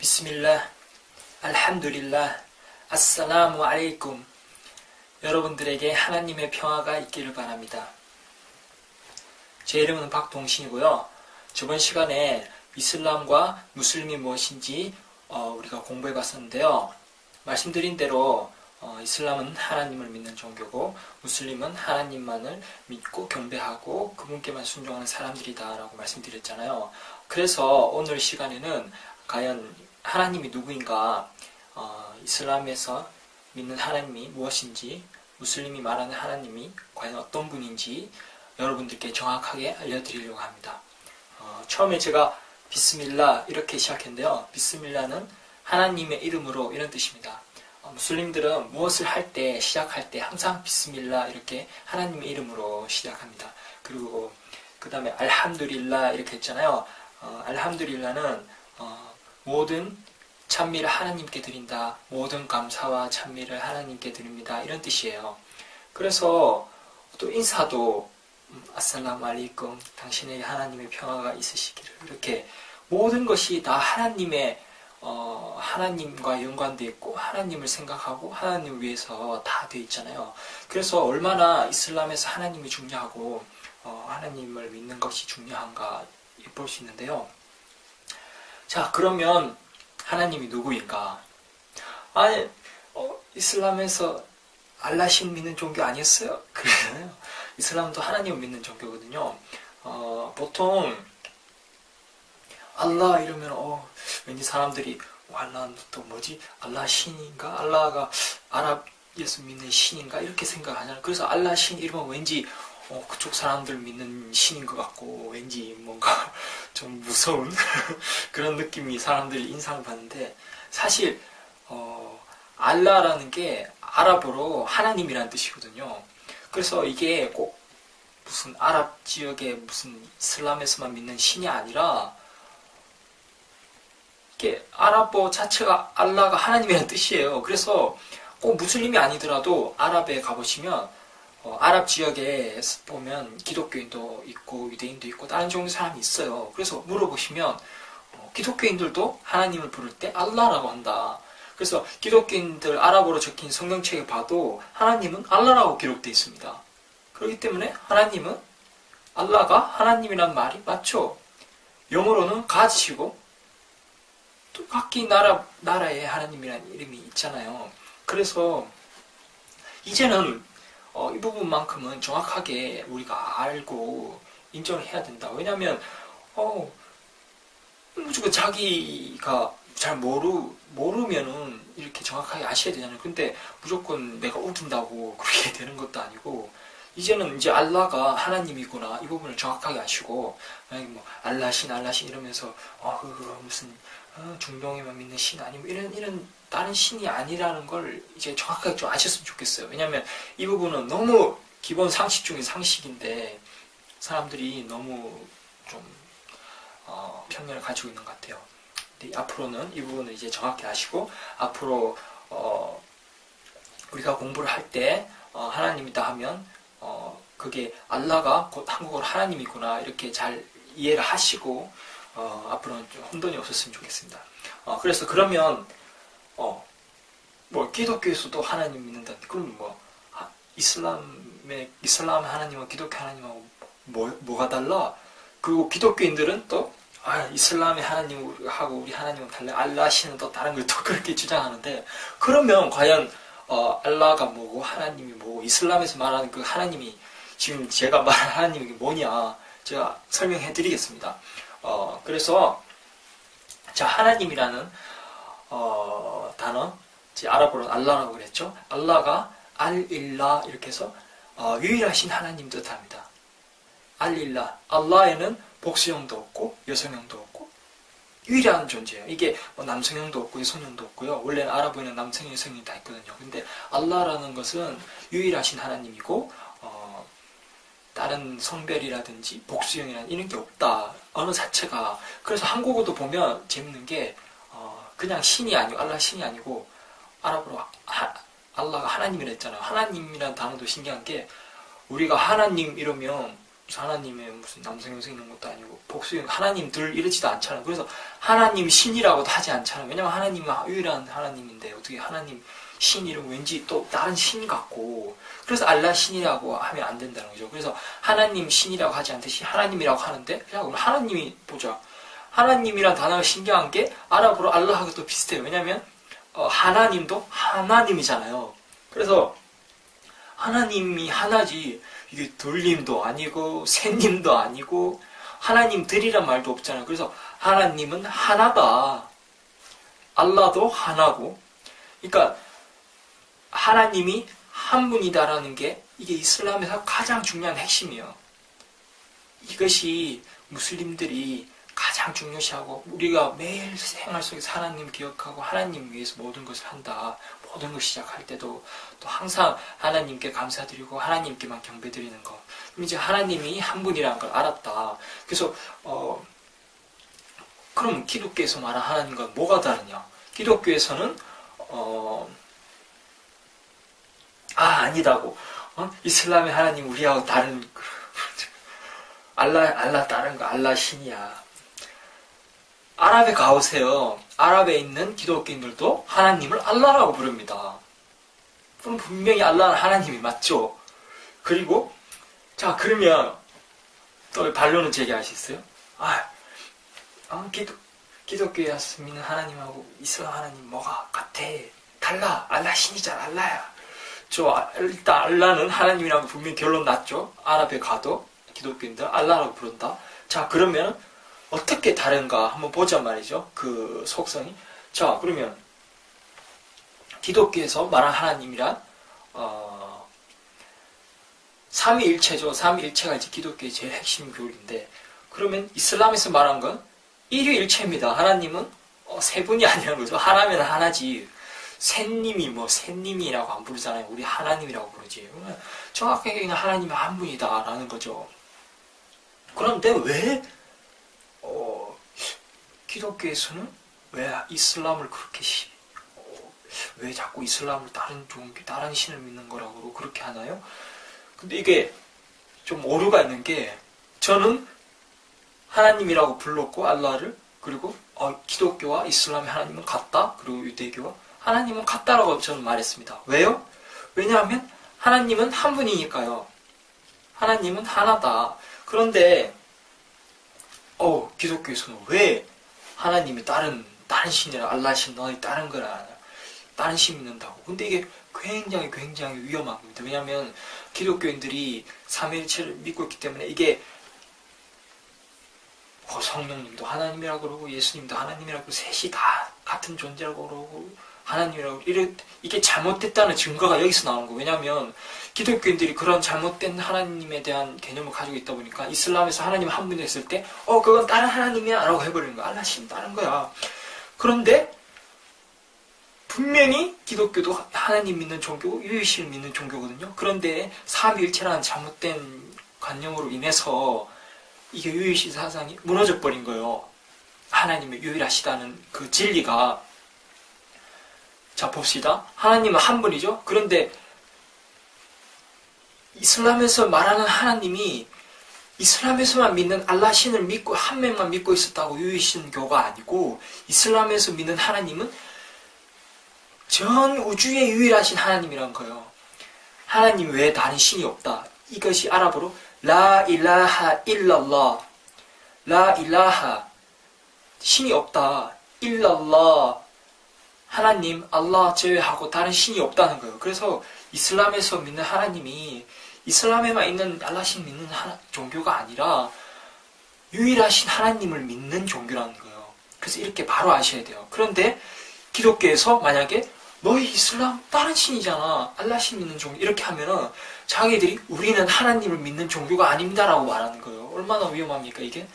비스밀라, 알함두릴라, 아살라무 알레이쿰. 여러분들에게 하나님의 평화가 있기를 바랍니다. 제 이름은 박동신이고요. 저번 시간에 이슬람과 무슬림이 무엇인지 우리가 공부해 봤었는데요. 말씀드린 대로 이슬람은 하나님을 믿는 종교고 무슬림은 하나님만을 믿고 경배하고 그분께만 순종하는 사람들이다 라고 말씀드렸잖아요. 그래서 오늘 시간에는 과연 하나님이 누구인가, 이슬람에서 믿는 하나님이 무엇인지, 무슬림이 말하는 하나님이 과연 어떤 분인지 여러분들께 정확하게 알려드리려고 합니다. 처음에 제가 비스밀라 이렇게 시작했는데요. 비스밀라는 하나님의 이름으로 이런 뜻입니다. 무슬림들은 무엇을 할 때, 시작할 때 항상 비스밀라 이렇게 하나님의 이름으로 시작합니다. 그리고 그 다음에 알함두릴라 이렇게 했잖아요. 알함두릴라는 모든 찬미를 하나님께 드린다. 모든 감사와 찬미를 하나님께 드립니다. 이런 뜻이에요. 그래서 또 인사도 아살라무 알레이쿰, 당신에게 하나님의 평화가 있으시기를, 이렇게 모든 것이 다 하나님과 연관되어 있고 하나님을 생각하고 하나님을 위해서 다 되어 있잖아요. 그래서 얼마나 이슬람에서 하나님이 중요하고 하나님을 믿는 것이 중요한가 볼 수 있는데요. 자, 그러면 하나님이 누구인가? 아니, 이슬람에서 알라신 믿는 종교 아니었어요? 그러잖아요. 이슬람도 하나님을 믿는 종교거든요. 보통 알라 이러면 왠지 사람들이 알라는 또 뭐지? 알라 신인가? 알라가 아랍에서 믿는 신인가? 이렇게 생각하잖아요. 그래서 알라 신 이러면 왠지 그쪽 사람들 믿는 신인 것 같고 왠지 뭔가 좀 무서운 그런 느낌이 사람들이 인상을 받는데, 사실 알라라는 게 아랍어로 하나님이라는 뜻이거든요. 그래서 이게 꼭 무슨 아랍 지역의 무슨 이슬람에서만 믿는 신이 아니라 이게 아랍어 자체가 알라가 하나님이라는 뜻이에요. 그래서 꼭 무슬림이 아니더라도 아랍에 가보시면 아랍 지역에 보면 기독교인도 있고 유대인도 있고 다른 종류의 사람이 있어요. 그래서 물어보시면 기독교인들도 하나님을 부를 때 알라라고 한다. 그래서 기독교인들 아랍어로 적힌 성경책에 봐도 하나님은 알라라고 기록되어 있습니다. 그렇기 때문에 하나님은, 알라가 하나님이란 말이 맞죠. 영어로는 God이고 또 각기 나라에 하나님이라는 이름이 있잖아요. 그래서 이제는 이 부분만큼은 정확하게 우리가 알고 인정을 해야 된다. 왜냐하면 무조건 자기가 잘 모르면은 이렇게 정확하게 아셔야 되잖아요. 근데 무조건 내가 우긴다고 그렇게 되는 것도 아니고, 이제는 이제 알라가 하나님이구나 이 부분을 정확하게 아시고, 만약에 뭐 알라신 이러면서 무슨 중동에만 믿는 신 아니면 이런 다른 신이 아니라는 걸 이제 정확하게 좀 아셨으면 좋겠어요. 왜냐하면 이 부분은 너무 기본 상식 중에 상식인데 사람들이 너무 좀 편견을 가지고 있는 것 같아요. 근데 앞으로는 이 부분을 이제 정확히 아시고, 앞으로 우리가 공부를 할 때 하나님이다 하면 그게 알라가 곧 한국어로 하나님이구나 이렇게 잘 이해를 하시고 앞으로는 좀 혼돈이 없었으면 좋겠습니다. 그래서 그러면 뭐 기독교에서도 하나님 믿는다는데, 그럼 뭐 이슬람 하나님과 기독교 하나님하고 뭐가 달라? 그리고 기독교인들은 또 이슬람의 하나님하고 우리 하나님은 달라, 알라 신은 또 다른 걸 또 그렇게 주장하는데, 그러면 과연 알라가 뭐고 하나님이 뭐고, 이슬람에서 말하는 그 하나님이, 지금 제가 말한 하나님이 뭐냐 제가 설명해 드리겠습니다. 그래서 자, 하나님이라는 단어, 제 아랍어로는 알라라고 그랬죠. 알라가 알일라 이렇게 해서 유일하신 하나님 뜻합니다. 알일라, 알라에는 복수형도 없고 여성형도 없고 유일한 존재예요. 이게 남성형도 없고 여성형도 없고요. 원래는 아랍어에는 남성, 여성이 다 있거든요. 근데 알라라는 것은 유일하신 하나님이고 다른 성별이라든지 복수형이라는 이런 게 없다. 언어 자체가. 그래서 한국어도 보면 재밌는 게 그냥 신이 아니고, 알라 신이 아니고 아랍어로 알라가 하나님이라 했잖아요. 하나님이라는 단어도 신기한 게, 우리가 하나님 이러면 하나님의 무슨 남성 형성 있는 것도 아니고 복수형 하나님들 이러지도 않잖아요. 그래서 하나님 신이라고도 하지 않잖아요. 왜냐면 하나님은 유일한 하나님인데 어떻게 하나님 신 이름 왠지 또 다른 신 같고, 그래서 알라 신이라고 하면 안 된다는 거죠. 그래서 하나님 신이라고 하지 않듯이 하나님이라고 하는데, 야 그럼 하나님이 보자. 하나님이란 단어가 신기한 게 아랍어로 알라하고 또 비슷해요. 왜냐면 하나님도 하나님이잖아요. 그래서 하나님이 하나지, 이게 둘님도 아니고 셋님도 아니고 하나님들이란 말도 없잖아요. 그래서 하나님은 하나다. 알라도 하나고. 그러니까 하나님이 한 분이다라는 게 이게 이슬람에서 가장 중요한 핵심이에요. 이것이 무슬림들이 가장 중요시하고, 우리가 매일 생활 속에서 하나님 기억하고 하나님 위해서 모든 것을 한다. 모든 것 시작할 때도 또 항상 하나님께 감사드리고 하나님께만 경배드리는 것. 이제 하나님이 한 분이라는 걸 알았다. 그래서 그럼 기독교에서 말하는 하나님과 뭐가 다르냐? 기독교에서는 아니다고. 이슬람의 하나님 우리하고 다른 알라 다른 거, 알라 신이야. 아랍에 가보세요. 아랍에 있는 기독교인들도 하나님을 알라라고 부릅니다. 그럼 분명히 알라는 하나님이 맞죠? 그리고 자 그러면 또 반론을 제기하시겠어요? 기독교에서 믿는 하나님하고 이슬람 하나님 뭐가 같아? 달라. 알라 신이잖아. 알라야. 일단 알라는 하나님이라고 분명히 결론 났죠. 아랍에 가도 기독교인들 알라라고 부른다. 자 그러면 어떻게 다른가 한번 보자 말이죠. 그 속성이. 자 그러면 기독교에서 말한 하나님이란 삼위일체죠. 삼위일체가 이제 기독교의 제일 핵심 교리인데, 그러면 이슬람에서 말한 건 일위일체입니다. 하나님은 세 분이 아니라는 거죠. 하나면 하나지. 셋님이 셋님이라고 안 부르잖아요. 우리 하나님이라고 부르지. 정확하게 그냥 하나님이 한 분이다라는 거죠. 그런데 왜 기독교에서는 왜 이슬람을 그렇게 왜 자꾸 이슬람을 다른 신을 믿는 거라고 그렇게 하나요? 근데 이게 좀 오류가 있는 게, 저는 하나님이라고 불렀고 알라를, 그리고 기독교와 이슬람의 하나님은 같다. 그리고 유대교와 하나님은 같다라고 저는 말했습니다. 왜요? 왜냐하면 하나님은 한 분이니까요. 하나님은 하나다. 그런데 기독교에서는 왜 하나님이 다른 신이라 알라 신 너희 다른 거라 하냐? 다른 신 믿는다고. 근데 이게 굉장히 위험한 겁니다. 왜냐하면 기독교인들이 삼위일체를 믿고 있기 때문에, 이게 성령님도 하나님이라고 그러고 예수님도 하나님이라고, 셋이 다 같은 존재라고 그러고 하나님이라고, 이게 잘못됐다는 증거가 여기서 나오는 거예요. 왜냐하면 기독교인들이 그런 잘못된 하나님에 대한 개념을 가지고 있다 보니까 이슬람에서 하나님 한 분이 했을 때 그건 다른 하나님이야 라고 해버리는 거야. 알라신 다른 거야. 그런데 분명히 기독교도 하나님 믿는 종교고 유일신을 믿는 종교거든요. 그런데 삼위일체라는 잘못된 관념으로 인해서 이게 유일신 사상이 무너져 버린 거예요. 하나님의 유일하시다는 그 진리가. 자 봅시다. 하나님은 한 분이죠. 그런데 이슬람에서 말하는 하나님이 이슬람에서만 믿는 알라 신을 믿고 한 명만 믿고 있었다고 유일신교가 아니고, 이슬람에서 믿는 하나님은 전 우주의 유일하신 하나님이란 거예요. 하나님 외에 다른 신이 없다. 이것이 아랍어로 라 일라하 일랄라. 라 일라하 신이 없다. 일랄라 하나님 알라 제외하고 다른 신이 없다는 거예요. 그래서 이슬람에서 믿는 하나님이 이슬람에만 있는 알라신 믿는 종교가 아니라 유일하신 하나님을 믿는 종교라는 거예요. 그래서 이렇게 바로 아셔야 돼요. 그런데 기독교에서 만약에 너희 이슬람 다른 신이잖아, 알라신 믿는 종교, 이렇게 하면은 자기들이 우리는 하나님을 믿는 종교가 아닙니다라고 말하는 거예요. 얼마나 위험합니까 이게?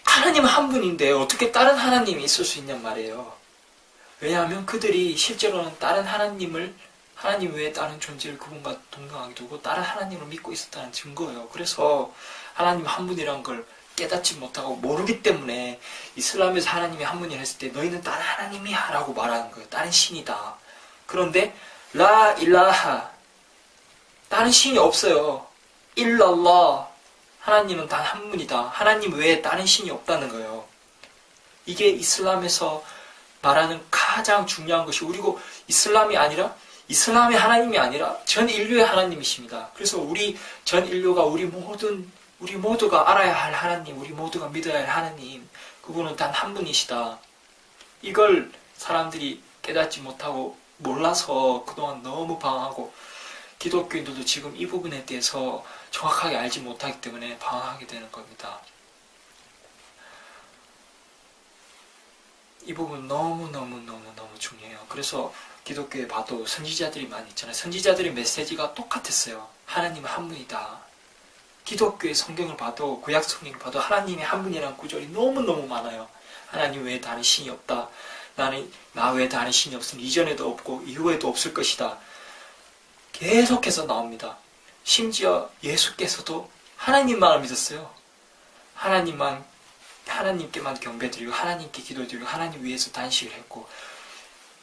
하나님은 한 분인데 어떻게 다른 하나님이 있을 수 있냔 말이에요. 왜냐하면 그들이 실제로는 다른 하나님 외에 다른 존재를 그분과 동등하게 두고 다른 하나님을 믿고 있었다는 증거예요. 그래서 하나님 한 분이란 걸 깨닫지 못하고 모르기 때문에 이슬람에서 하나님이 한 분이라 했을 때 너희는 다른 하나님이야 라고 말하는 거예요. 다른 신이다. 그런데 라 일라하 다른 신이 없어요. 일랄라, 하나님은 단 한 분이다. 하나님 외에 다른 신이 없다는 거예요. 이게 이슬람에서 말하는 가장 중요한 것이, 그리고 이슬람이 아니라, 이슬람의 하나님이 아니라 전 인류의 하나님이십니다. 그래서 우리 전 인류가 우리 모두가 알아야 할 하나님, 우리 모두가 믿어야 할 하나님, 그분은 단 한 분이시다. 이걸 사람들이 깨닫지 못하고 몰라서 그동안 너무 방황하고, 기독교인들도 지금 이 부분에 대해서 정확하게 알지 못하기 때문에 방황하게 되는 겁니다. 이 부분 너무너무 중요해요. 그래서 기독교에 봐도 선지자들이 많이 있잖아요. 선지자들의 메시지가 똑같았어요. 하나님은 한 분이다. 기독교의 성경을 봐도, 구약 성경을 봐도 하나님이 한 분이라는 구절이 너무너무 많아요. 하나님 외에 다른 신이 없다. 나는 나 외에 다른 신이 없으니 이전에도 없고 이후에도 없을 것이다. 계속해서 나옵니다. 심지어 예수께서도 하나님만을 믿었어요. 하나님께만 경배드리고 하나님께 기도드리고 하나님 위해서 단식을 했고,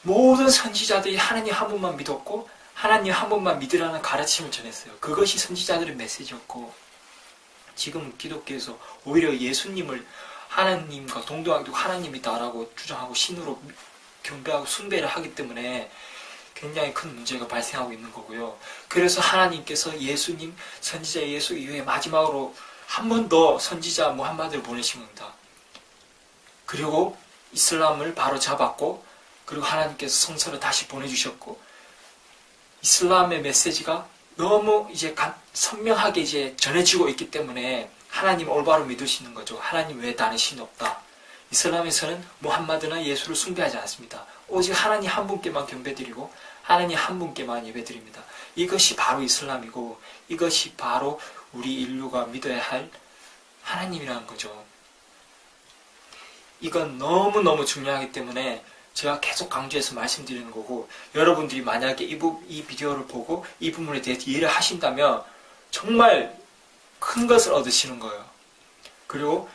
모든 선지자들이 하나님 한 분만 믿었고 하나님 한 분만 믿으라는 가르침을 전했어요. 그것이 선지자들의 메시지였고, 지금 기독교에서 오히려 예수님을 하나님과 동등하게 하나님이다라고 주장하고 신으로 경배하고 숭배를 하기 때문에 굉장히 큰 문제가 발생하고 있는 거고요. 그래서 하나님께서 예수님, 선지자 예수 이후에 마지막으로 한 번 더 선지자 무함마드를 보내신 겁니다. 그리고 이슬람을 바로 잡았고, 그리고 하나님께서 성서를 다시 보내주셨고, 이슬람의 메시지가 너무 이제 선명하게 이제 전해지고 있기 때문에 하나님 올바로 믿을 수 있는 거죠. 하나님 외에 다른 신이 없다. 이슬람에서는 무함마드나 예수를 숭배하지 않습니다. 오직 하나님 한 분께만 경배드리고 하나님 한 분께만 예배드립니다. 이것이 바로 이슬람이고, 이것이 바로 우리 인류가 믿어야 할 하나님이라는 거죠. 이건 너무너무 중요하기 때문에 제가 계속 강조해서 말씀드리는 거고, 여러분들이 만약에 이 비디오를 보고 이 부분에 대해서 이해를 하신다면 정말 큰 것을 얻으시는 거예요. 그리고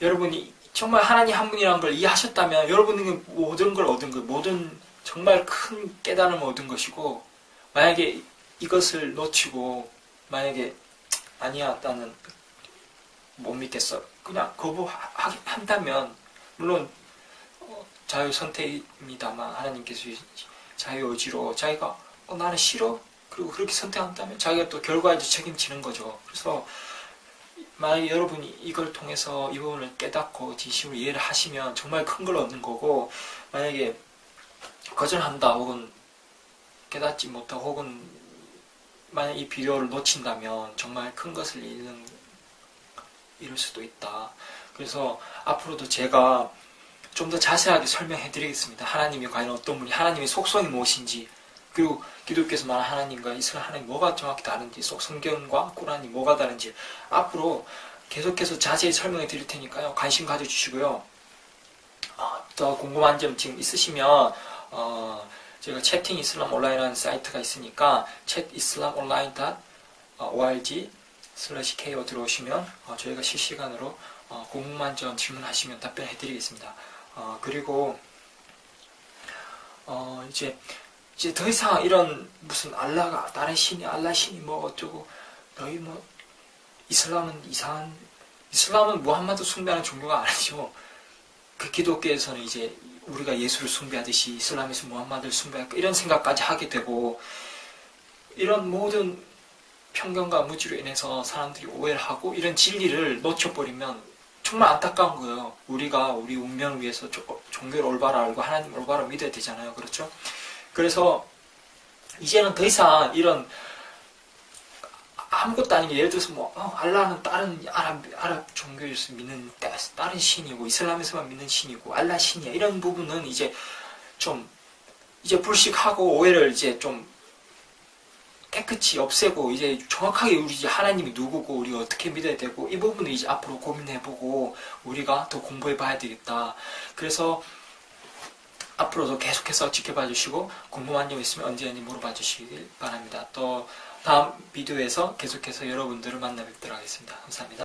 여러분이 정말 하나님 한 분이라는 걸 이해하셨다면 여러분은 모든 걸 얻은 거예요. 모든 정말 큰 깨달음을 얻은 것이고, 만약에 이것을 놓치고 만약에 아니야 나는 못 믿겠어 그냥 거부한다면, 물론 자유 선택입니다만 하나님께서 자유 의지로 자기가 나는 싫어 그리고 그렇게 선택한다면 자기가 또 결과에도 책임지는 거죠. 그래서 만약에 여러분이 이걸 통해서 이 부분을 깨닫고 진심으로 이해를 하시면 정말 큰 걸 얻는 거고, 만약에 거절한다 혹은 깨닫지 못하고 혹은 만약 이 비디오를 놓친다면 정말 큰 것을 이룰 수도 있다. 그래서 앞으로도 제가 좀 더 자세하게 설명해 드리겠습니다. 하나님이 과연 어떤 분이, 하나님의 속성이 무엇인지, 그리고 기독교에서 말하는 하나님과 이스라엘 하나님 뭐가 정확히 다른지, 성경과 꾸란이 뭐가 다른지 앞으로 계속해서 자세히 설명해 드릴 테니까요. 관심 가져주시고요. 더 궁금한 점 지금 있으시면 제가 채팅 이슬람 온라인이라는 사이트가 있으니까 chatIslamOnline.org/ko 들어오시면 저희가 실시간으로 궁금한 점 질문하시면 답변해 드리겠습니다. 그리고 이제 더 이상 이런 무슨 알라가 다른 신이 알라 신이 뭐 어쩌고 너희 뭐 이슬람은 무함마드 숭배하는 종교가 아니죠. 그 기독교에서는 이제 우리가 예수를 숭배하듯이 이슬람에서 무함마드를 숭배할까 이런 생각까지 하게 되고, 이런 모든 편견과 무지로 인해서 사람들이 오해를 하고 이런 진리를 놓쳐버리면 정말 안타까운 거예요. 우리가 우리 운명을 위해서 종교를 올바로 알고 하나님을 올바로 믿어야 되잖아요. 그렇죠? 그래서 이제는 더 이상 이런 아무것도 아닌 게, 예를 들어서 알라는 다른 아랍 종교에서 믿는 다른 신이고 이슬람에서만 믿는 신이고 알라 신이야, 이런 부분은 이제 불식하고 오해를 이제 좀 깨끗이 없애고 이제 정확하게 우리 이제 하나님이 누구고 우리가 어떻게 믿어야 되고 이 부분을 이제 앞으로 고민해보고 우리가 더 공부해봐야 되겠다. 그래서 앞으로도 계속해서 지켜봐 주시고 궁금한 점 있으면 언제든지 물어봐 주시길 바랍니다. 또 다음 비디오에서 계속해서 여러분들을 만나 뵙도록 하겠습니다. 감사합니다.